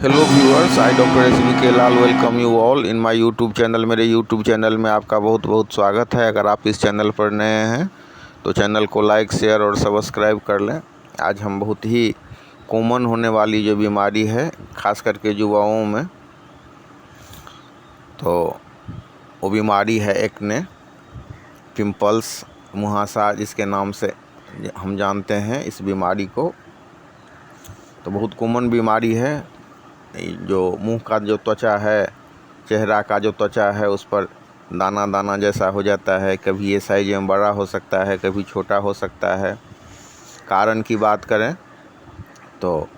Hello viewers, I doctor SBK Lal welcome you all in my YouTube channel. मेरे YouTube channel में आपका बहुत बहुत स्वागत है। अगर आप इस चैनल पर नए हैं तो चैनल को लाइक, शेयर और सब्सक्राइब कर लें। आज हम बहुत ही कॉमन होने वाली जो बीमारी है, ख़ास करके युवाओं में, तो वो बीमारी है एक्ने, पिंपल्स, मुहासा जिसके नाम से हम जानते हैं इस बीमारी को। तो बहुत कॉमन बीमारी है। जो मुंह का जो त्वचा है, चेहरा का जो त्वचा है, उस पर दाना दाना जैसा हो जाता है। कभी ये साइज में बड़ा हो सकता है, कभी छोटा हो सकता है। कारण की बात करें तो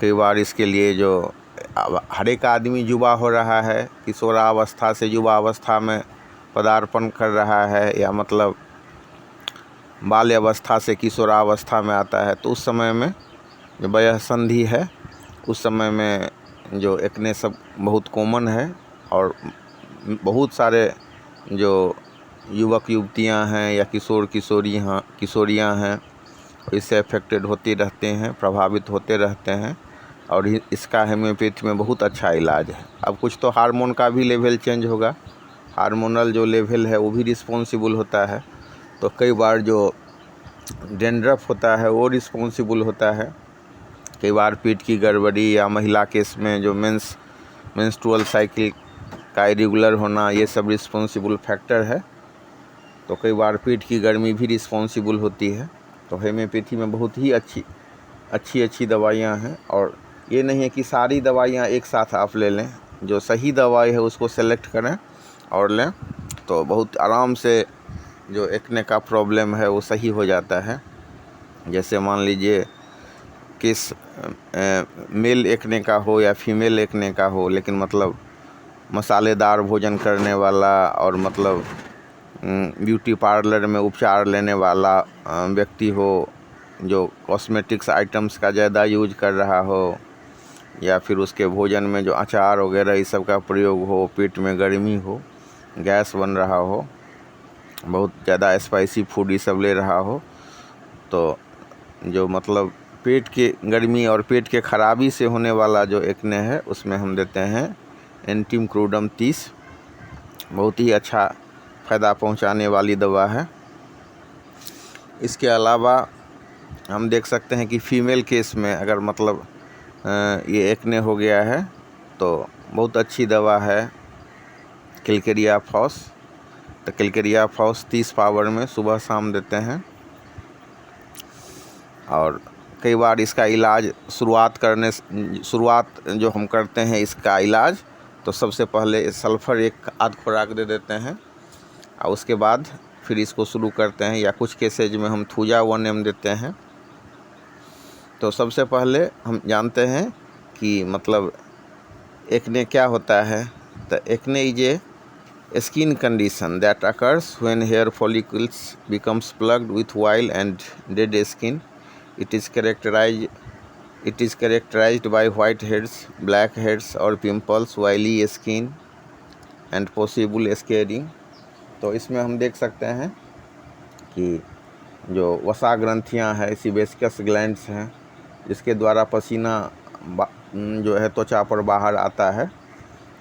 कई बार इसके लिए जो हर एक आदमी युवा हो रहा है, किशोरावस्था से युवावस्था में पदार्पण कर रहा है, या मतलब बाल्यावस्था से किशोरावस्था में आता है, तो उस समय में जो वयः संधि है, उस समय में जो एक्ने सब बहुत कॉमन है। और बहुत सारे जो युवक युवतियां हैं या किशोरियां हैं, इससे अफेक्टेड होते रहते हैं, प्रभावित होते रहते हैं। और इसका होम्योपैथी में बहुत अच्छा इलाज है। अब कुछ तो हार्मोन का भी लेवल चेंज होगा, हार्मोनल जो लेवल है वो भी रिस्पॉन्सिबल होता है। तो कई बार जो डेंड्रफ होता है वो रिस्पॉन्सिबल होता है। कई बार पीठ की गड़बड़ी या महिला केस में जो मेंस्ट्रुअल साइकिल का इरेगुलर होना, ये सब रिस्पॉन्सिबल फैक्टर है। तो कई बार पीठ की गर्मी भी रिस्पॉन्सिबल होती है। तो होम्योपैथी में बहुत ही अच्छी दवाइयाँ हैं। और ये नहीं है कि सारी दवाइयाँ एक साथ आप ले लें, जो सही दवाई है उसको सेलेक्ट करें और लें, तो बहुत आराम से जो एक्ने का प्रॉब्लम है वो सही हो जाता है। जैसे मान लीजिए किस मेल एक्ने का हो या फीमेल एक्ने का हो, लेकिन मतलब मसालेदार भोजन करने वाला और मतलब ब्यूटी पार्लर में उपचार लेने वाला व्यक्ति हो, जो कॉस्मेटिक्स आइटम्स का ज़्यादा यूज कर रहा हो, या फिर उसके भोजन में जो अचार वगैरह इस सब का प्रयोग हो, पेट में गर्मी हो, गैस बन रहा हो, बहुत ज़्यादा स्पाइसी फूड ये सब ले रहा हो, तो जो मतलब पेट के गर्मी और पेट के खराबी से होने वाला जो एक्ने है, उसमें हम देते हैं एंटीम क्रूडम 30। बहुत ही अच्छा फ़ायदा पहुंचाने वाली दवा है। इसके अलावा हम देख सकते हैं कि फीमेल केस में अगर मतलब ये एक्ने हो गया है तो बहुत अच्छी दवा है कैलकेरिया फॉस। तो कैलकेरिया फॉस 30 पावर में सुबह शाम देते हैं। और कई बार इसका इलाज शुरुआत जो हम करते हैं इसका इलाज, तो सबसे पहले सल्फ़र एक आध खुराक दे देते हैं और उसके बाद फिर इसको शुरू करते हैं। या कुछ केसेज में हम थूजा 1 ml देते हैं। तो सबसे पहले हम जानते हैं कि मतलब एक्ने क्या होता है। तो acne is a skin condition that occurs when hair follicles becomes plugged with oil and dead skin. It is characterized by white heads, black heads or pimples, oily skin and possible scarring. तो इसमें हम देख सकते हैं कि जो वसा ग्रंथियां हैं, सीबेस्कस ग्लैंड्स हैं, जिसके द्वारा पसीना जो है त्वचा पर बाहर आता है।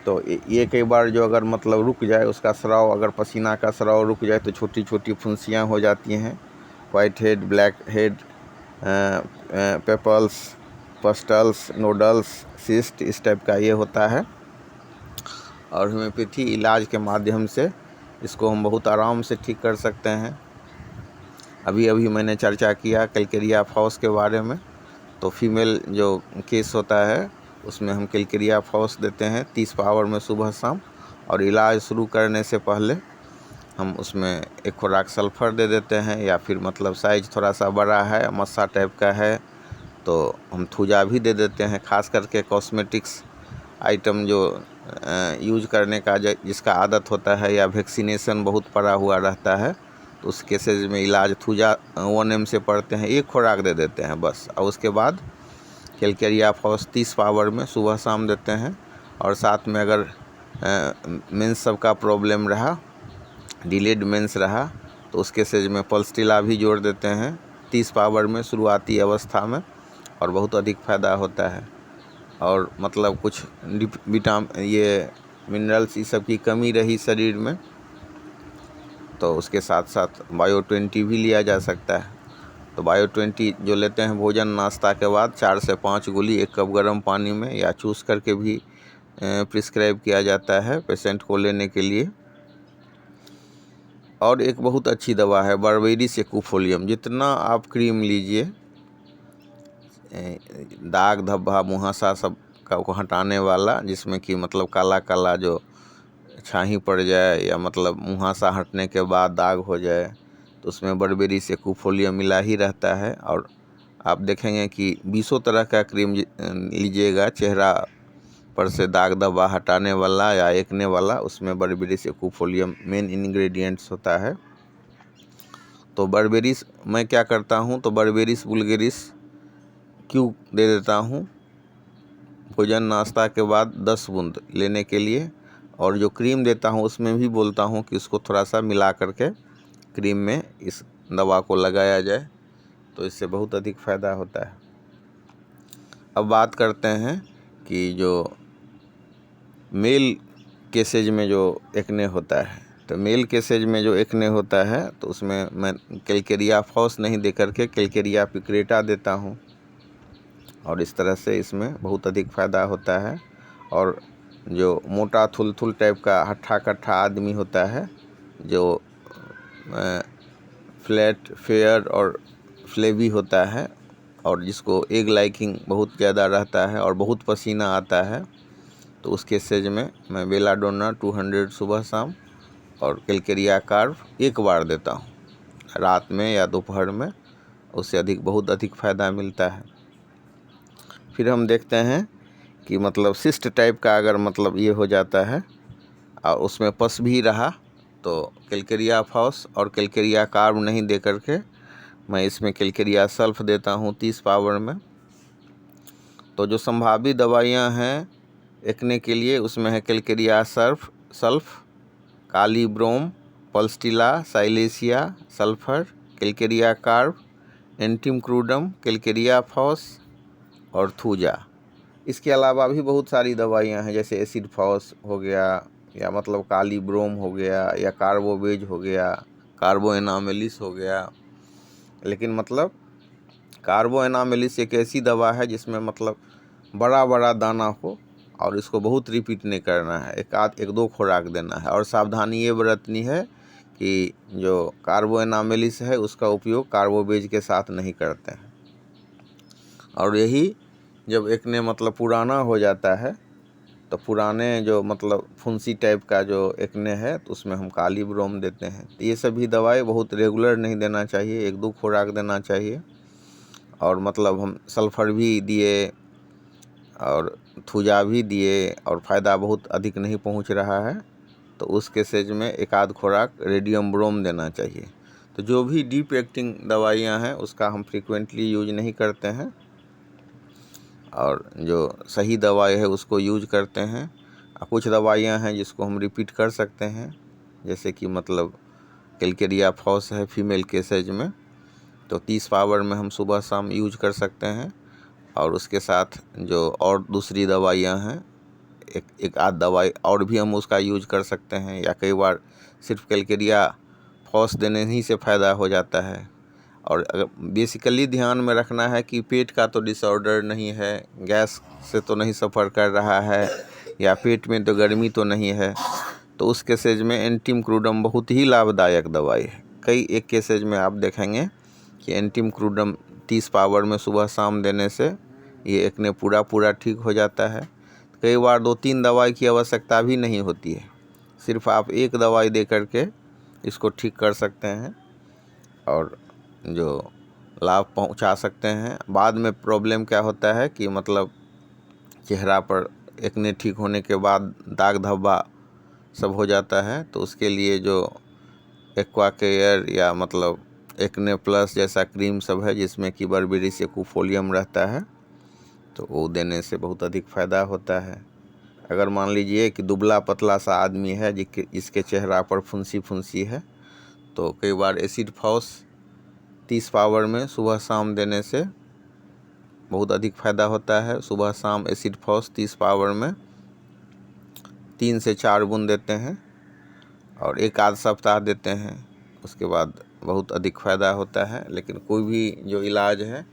तो ये कई बार जो अगर मतलब रुक जाए, उसका स्राव, अगर पसीना का स्राव रुक जाए तो छोटी छोटी फुंसियाँ हो जाती हैं। White head, black head, papules, pustules, nodules, cyst, इस टाइप का ये होता है। और होम्योपैथी इलाज के माध्यम से इसको हम बहुत आराम से ठीक कर सकते हैं। अभी मैंने चर्चा किया कैलकेरिया फॉस के बारे में। तो फीमेल जो केस होता है उसमें हम कैलकेरिया फॉस देते हैं 30 पावर में सुबह शाम। और इलाज शुरू करने से पहले हम उसमें एक खुराक सल्फ़र दे देते हैं, या फिर मतलब साइज़ थोड़ा सा बड़ा है, मस्सा टाइप का है, तो हम थूजा भी दे देते हैं। ख़ास करके कॉस्मेटिक्स आइटम जो यूज करने का जिसका आदत होता है, या वैक्सीनेशन बहुत पड़ा हुआ रहता है, तो उस केसेज में इलाज थूजा 1 ml से पड़ते हैं, एक खुराक दे देते हैं बस। और उसके बाद कैलकेरिया फॉस 30 पावर में सुबह शाम देते हैं। और साथ में अगर मेंस सब का प्रॉब्लम रहा, डिलेड मेंस रहा, तो उस केसेज में पल्सटिला भी जोड़ देते हैं 30 पावर में शुरुआती अवस्था में, और बहुत अधिक फ़ायदा होता है। और मतलब कुछ ये मिनरल्स ये सब की कमी रही शरीर में, तो उसके साथ साथ बायो 20 भी लिया जा सकता है। तो बायो 20 जो लेते हैं भोजन नाश्ता के बाद 4 से 5 गोली 1 कप गर्म पानी में या चूस करके भी प्रिस्क्राइब किया जाता है पेशेंट को लेने के लिए। और एक बहुत अच्छी दवा है बर्बेरिस एक्यूफोलियम। जितना आप क्रीम लीजिए, दाग धब्बा मुहासा सब को हटाने वाला, जिसमें कि मतलब काला काला जो छाही पड़ जाए या मतलब मुहासा हटने के बाद दाग हो जाए, तो उसमें बर्बेरिस एक्यूफोलियम मिला ही रहता है। और आप देखेंगे कि 20 तरह का क्रीम लीजिएगा चेहरा पर से दाग धब्बा हटाने वाला या एक्ने वाला, उसमें बर्बेरिस एक्यूफोलियम मेन इंग्रेडिएंट्स होता है। तो बर्बेरिस मैं क्या करता हूँ, तो बर्बेरिस वुल्गेरिस क्यों दे देता हूँ भोजन नाश्ता के बाद 10 बूंद लेने के लिए। और जो क्रीम देता हूँ उसमें भी बोलता हूँ कि उसको थोड़ा सा मिला करके क्रीम में इस दवा को लगाया जाए, तो इससे बहुत अधिक फ़ायदा होता है। अब बात करते हैं कि जो मेल केसेज में जो एक्ने होता है, तो मेल केसेज में जो एक्ने होता है तो उसमें मैं कैलकेरिया फॉस नहीं दे करके कैलकेरिया पिक्रेटा देता हूँ, और इस तरह से इसमें बहुत अधिक फ़ायदा होता है। और जो मोटा थुलथुल टाइप का हट्ठा कट्ठा आदमी होता है, जो फ्लैट फेयर और फ्लेवी होता है, और जिसको एग लाइकिंग बहुत ज़्यादा रहता है और बहुत पसीना आता है, तो उस केसेज में मैं बेलाडोना 200 सुबह शाम और कैलकेरिया कार्ब 1 बार देता हूँ, रात में या दोपहर में। उससे अधिक बहुत अधिक फ़ायदा मिलता है। फिर हम देखते हैं कि मतलब सिस्ट टाइप का अगर मतलब ये हो जाता है और उसमें पस भी रहा, तो कैलकेरिया फॉस और कैलकेरिया कार्ब नहीं दे करके मैं इसमें कैलकेरिया सल्फ देता हूँ 30 पावर में। तो जो संभावित दवाइयाँ हैं एक्ने के लिए, उसमें है calcarea sulph, kali brom, pulsatilla, silicea, sulphur, calcarea carb, antimonium crudum, calcarea phos और थूजा। इसके अलावा भी बहुत सारी दवाइयाँ हैं, जैसे एसिड फॉस हो गया, या मतलब कालीब्रोम हो गया, या कार्बोवेज हो गया, कार्बोएनामेलिस हो गया। लेकिन मतलब कार्बोएनामेलिस एक ऐसी दवा है जिसमें मतलब बड़ा बड़ा दाना हो और इसको बहुत रिपीट नहीं करना है, एक दो खुराक देना है। और सावधानी ये बरतनी है कि जो कार्बोएनामेलिस है उसका उपयोग कार्बोवेज के साथ नहीं करते हैं। और यही जब एक्ने मतलब पुराना हो जाता है, तो पुराने जो मतलब फुंसी टाइप का जो एक्ने है, तो उसमें हम कालीब्रोम देते हैं। तो ये सभी दवाई बहुत रेगुलर नहीं देना चाहिए, 1-2 खुराक देना चाहिए। और मतलब हम सल्फर भी दिए और थूजा भी दिए और फ़ायदा बहुत अधिक नहीं पहुंच रहा है, तो उस केसेज में 1-आध खुराक रेडियम ब्रोम देना चाहिए। तो जो भी डीप एक्टिंग दवाइयाँ हैं उसका हम फ्रीक्वेंटली यूज नहीं करते हैं, और जो सही दवाई है उसको यूज करते हैं। कुछ दवाइयाँ हैं जिसको हम रिपीट कर सकते हैं, जैसे कि मतलब कैलकेरिया फॉस है फीमेल केसेज में, तो 30 पावर में हम सुबह शाम यूज कर सकते हैं। और उसके साथ जो और दूसरी दवाइयाँ हैं, एक आध दवाई और भी हम उसका यूज कर सकते हैं, या कई बार सिर्फ कैलकेरिया फॉस देने ही से फ़ायदा हो जाता है। और अगर बेसिकली ध्यान में रखना है कि पेट का तो डिसऑर्डर नहीं है, गैस से तो नहीं सफ़र कर रहा है, या पेट में तो गर्मी तो नहीं है, तो उस केसेज में एंटीमक्रूडम बहुत ही लाभदायक दवाई है। कई एक केसेज में आप देखेंगे कि एंटीमक्रूडम 30 पावर में सुबह शाम देने से ये एक्ने पूरा ठीक हो जाता है। कई बार 2-3 दवाई की आवश्यकता भी नहीं होती है, सिर्फ आप एक दवाई दे करके इसको ठीक कर सकते हैं और जो लाभ पहुंचा सकते हैं। बाद में प्रॉब्लम क्या होता है कि मतलब चेहरा पर एक्ने ठीक होने के बाद दाग धब्बा सब हो जाता है, तो उसके लिए जो एक्वा केयर या मतलब एक्ने प्लस जैसा क्रीम सब है, जिसमें कि बर्बेरिस एक्यूफोलियम रहता है, तो वो देने से बहुत अधिक फ़ायदा होता है। अगर मान लीजिए कि दुबला पतला सा आदमी है जिसके चेहरा पर फुंसी है, तो कई बार एसिड फॉस 30 पावर में सुबह शाम देने से बहुत अधिक फ़ायदा होता है। सुबह शाम एसिड फॉस 30 पावर में 3 से 4 बूंद देते हैं और एक आध सप्ताह देते हैं, उसके बाद बहुत अधिक फ़ायदा होता है। लेकिन कोई भी जो इलाज है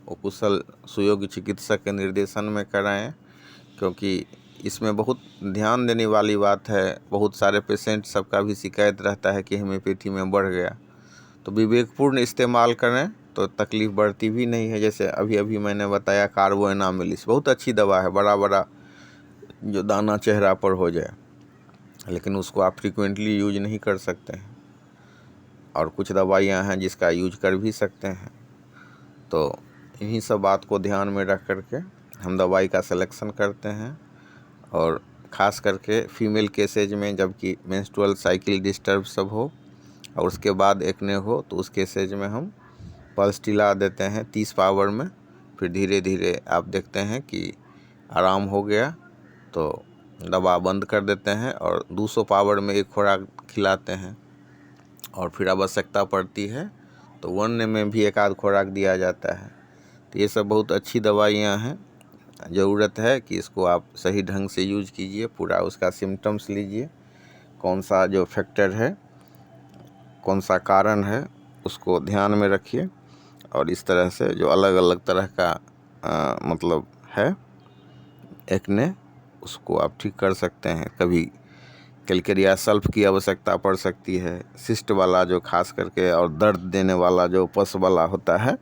वो कुशल सुयोग्य चिकित्सक के निर्देशन में कराएं, क्योंकि इसमें बहुत ध्यान देने वाली बात है। बहुत सारे पेशेंट सबका भी शिकायत रहता है कि होम्योपैथी में बढ़ गया, तो विवेकपूर्ण इस्तेमाल करें तो तकलीफ़ बढ़ती भी नहीं है। जैसे अभी अभी मैंने बताया कार्बो एनामिलिस बहुत अच्छी दवा है, बड़ा बड़ा जो दाना चेहरा पर हो जाए, लेकिन उसको आप फ्रीक्वेंटली यूज नहीं कर सकते हैं। और कुछ दवाइयाँ हैं जिसका यूज कर भी सकते हैं। तो इन्हीं सब बात को ध्यान में रख करके हम दवाई का सिलेक्शन करते हैं। और ख़ास करके फीमेल केसेज में, जबकि मेंस्ट्रुअल साइकिल डिस्टर्ब सब हो और उसके बाद एक्ने हो, तो उस केसेज में हम पल्सटिला देते हैं 30 पावर में। फिर धीरे धीरे आप देखते हैं कि आराम हो गया तो दवा बंद कर देते हैं और 200 पावर में एक खुराक खिलाते हैं। और फिर आवश्यकता पड़ती है तो 1 में भी एक आध खुराक दिया जाता है। तो ये सब बहुत अच्छी दवाइयाँ हैं। ज़रूरत है कि इसको आप सही ढंग से यूज कीजिए, पूरा उसका सिम्टम्स लीजिए, कौन सा जो फैक्टर है, कौन सा कारण है, उसको ध्यान में रखिए। और इस तरह से जो अलग अलग तरह का मतलब है एक्ने, उसको आप ठीक कर सकते हैं। कभी कैलकेरिया सल्फ की आवश्यकता पड़ सकती है, सिस्ट वाला जो खास करके, और दर्द देने वाला जो पस वाला होता है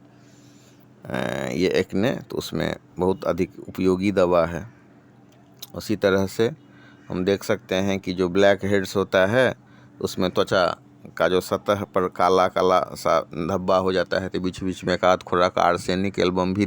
ये एक्ने, तो उसमें बहुत अधिक उपयोगी दवा है। उसी तरह से हम देख सकते हैं कि जो ब्लैक हेड्स होता है उसमें त्वचा का जो सतह पर काला काला सा धब्बा हो जाता है, तो बीच बीच में एक आध खुराक आर्सेनिक एल्बम भी